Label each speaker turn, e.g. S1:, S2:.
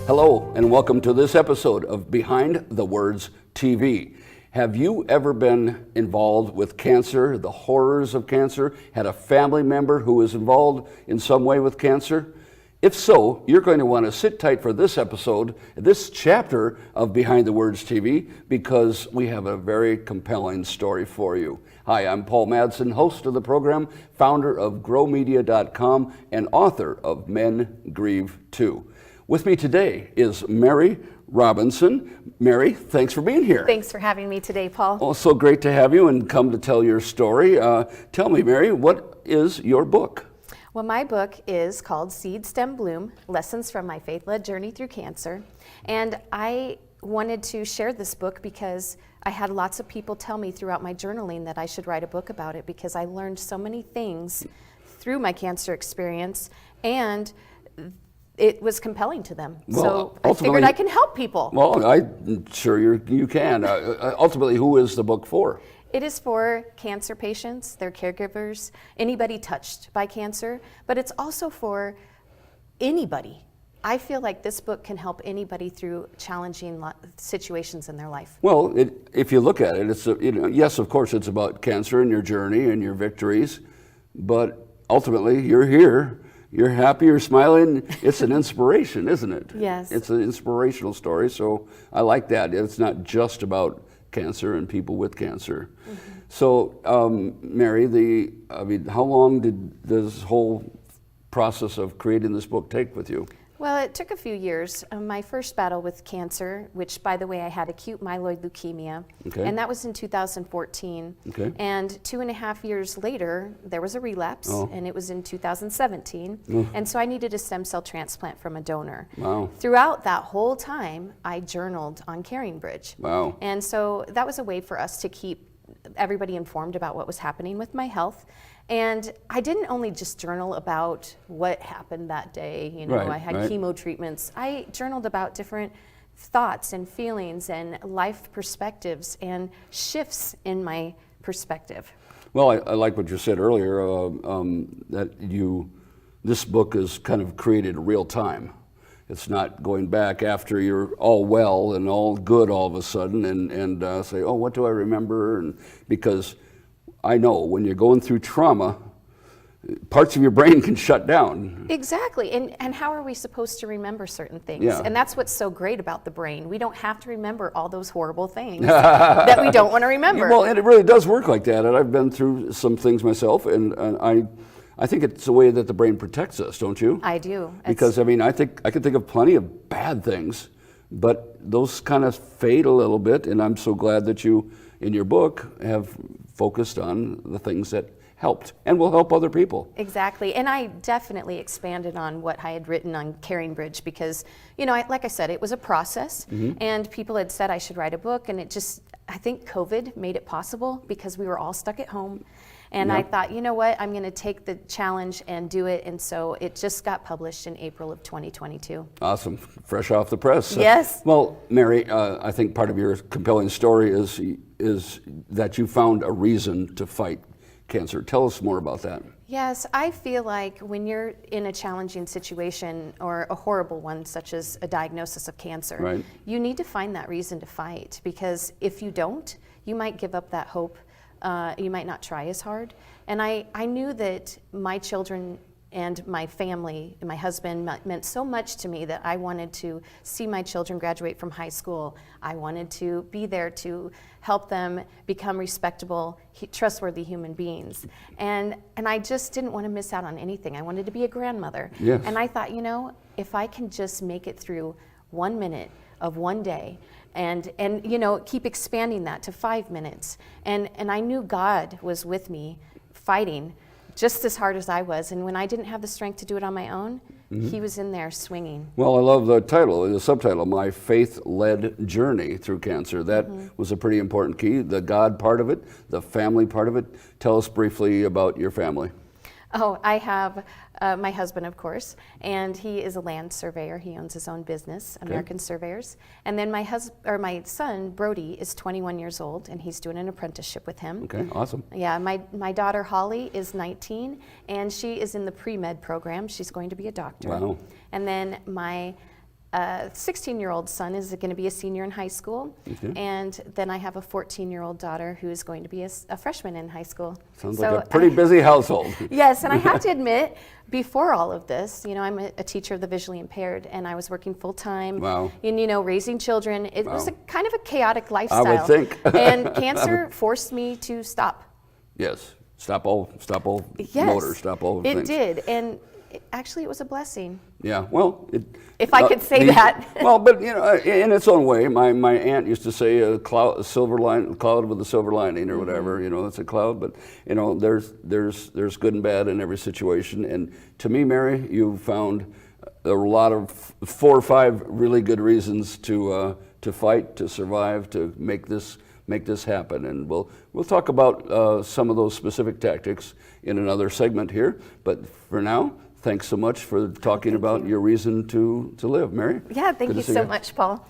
S1: Hello, and welcome to this episode of Behind the Words TV. Have you ever been involved with cancer, the horrors of cancer, had a family member who was involved in some way with cancer? If so, you're going to want to sit tight for this episode, this chapter of Behind the Words TV, because we have a very compelling story for you. Hi, I'm Paul Madsen, host of the program, founder of growmedia.com, and author of Men Grieve Too. With me today is Mary Robinson. Mary, thanks for being here.
S2: Thanks for having me today, Paul.
S1: Oh, so great to have you and come to tell your story. Tell me, Mary, what is your book?
S2: Well, my book is called Seed, Stem, Bloom, Lessons from My Faith-Led Journey Through Cancer. And I wanted to share this book because I had lots of people tell me throughout my journaling that I should write a book about it because I learned so many things through my cancer experience, and it was compelling to them.
S1: Well,
S2: so I figured I can help people.
S1: Well, I'm sure you can. Ultimately, who is the book for?
S2: It is for cancer patients, their caregivers, anybody touched by cancer, but it's also for anybody. I feel like this book can help anybody through challenging situations in their life.
S1: Well, if you look at it, it's yes, of course, it's about cancer and your journey and your victories, but ultimately, you're here. You're happy, you're smiling. It's an inspiration, isn't it?
S2: Yes.
S1: It's an inspirational story, so I like that. It's not just about cancer and people with cancer. Mm-hmm. So, Mary, how long did this whole process of creating this book take with you?
S2: Well, it took a few years. My first battle with cancer, which, by the way, I had acute myeloid leukemia, and that was in 2014.
S1: Okay.
S2: And 2.5 years later, there was a relapse, and it was in 2017. And so I needed a stem cell transplant from a donor.
S1: Wow.
S2: Throughout that whole time, I journaled on CaringBridge.
S1: Wow.
S2: And so that was a way for us to keep everybody informed about what was happening with my health. And I didn't only just journal about what happened that day, I had chemo treatments. I journaled about different thoughts and feelings and life perspectives and shifts in my perspective.
S1: Well, I like what you said earlier, that this book is kind of created real time. It's not going back after you're all well and all good all of a sudden and say, oh, what do I remember? And because I know when you're going through trauma, parts of your brain can shut down.
S2: Exactly, and how are we supposed to remember certain things?
S1: Yeah.
S2: And that's what's so great about the brain. We don't have to remember all those horrible things that we don't want to remember.
S1: Well, and it really does work like that, and I've been through some things myself, and I think it's a way that the brain protects us, don't you?
S2: I do.
S1: Because, I can think of plenty of bad things, but those kind of fade a little bit, and I'm so glad that you, in your book, have focused on the things that helped and will help other people.
S2: Exactly, and I definitely expanded on what I had written on CaringBridge because, like I said, it was a process, and people had said I should write a book, and I think COVID made it possible because we were all stuck at home. And I thought, you know what, I'm going to take the challenge and do it. And so it just got published in April of 2022.
S1: Awesome. Fresh off the press.
S2: Yes.
S1: Well, Mary, I think part of your compelling story is that you found a reason to fight cancer. Tell us more about that.
S2: Yes, I feel like when you're in a challenging situation or a horrible one, such as a diagnosis of cancer, you need to find that reason to fight. Because if you don't, you might give up that hope. You might not try as hard. And I knew that my children and my family and my husband meant so much to me that I wanted to see my children graduate from high school. I wanted to be there to help them become respectable, trustworthy human beings. And I just didn't want to miss out on anything. I wanted to be a grandmother.
S1: Yes.
S2: And I thought, if I can just make it through 1 minute of one day, and keep expanding that to 5 minutes. And I knew God was with me fighting just as hard as I was. And when I didn't have the strength to do it on my own, He was in there swinging.
S1: Well, I love the subtitle, My Faith-Led Journey Through Cancer. That was a pretty important key. The God part of it, the family part of it. Tell us briefly about your family.
S2: Oh, I have my husband, of course, and he is a land surveyor. He owns his own business, American Surveyors. And then my son, Brody, is 21 years old, and he's doing an apprenticeship with him.
S1: Okay, awesome.
S2: Yeah, my daughter, Holly, is 19, and she is in the pre-med program. She's going to be a doctor.
S1: Wow.
S2: And then my 16-year-old son is going to be a senior in high school, and then I have a 14-year-old daughter who is going to be a freshman in high school.
S1: Sounds like a pretty busy household.
S2: Yes, and I have to admit, before all of this, I'm a teacher of the visually impaired, and I was working full-time.
S1: Wow.
S2: And, raising children. It was kind of a chaotic lifestyle.
S1: I would think.
S2: And cancer forced me to stop.
S1: Yes, stop all
S2: Yes,
S1: motors, stop all things.
S2: It did, and actually it was a blessing.
S1: Yeah, well,
S2: if I could say that.
S1: Well, but in its own way, my aunt used to say a cloud with a silver lining or whatever. It's a cloud, but there's good and bad in every situation. And to me, Mary, you found a lot of 4 or 5 really good reasons to fight, to survive, to make this happen. And we'll talk about some of those specific tactics in another segment here. But for now, thanks so much for talking about your reason to live, Mary.
S2: Yeah, thank you so much, Paul.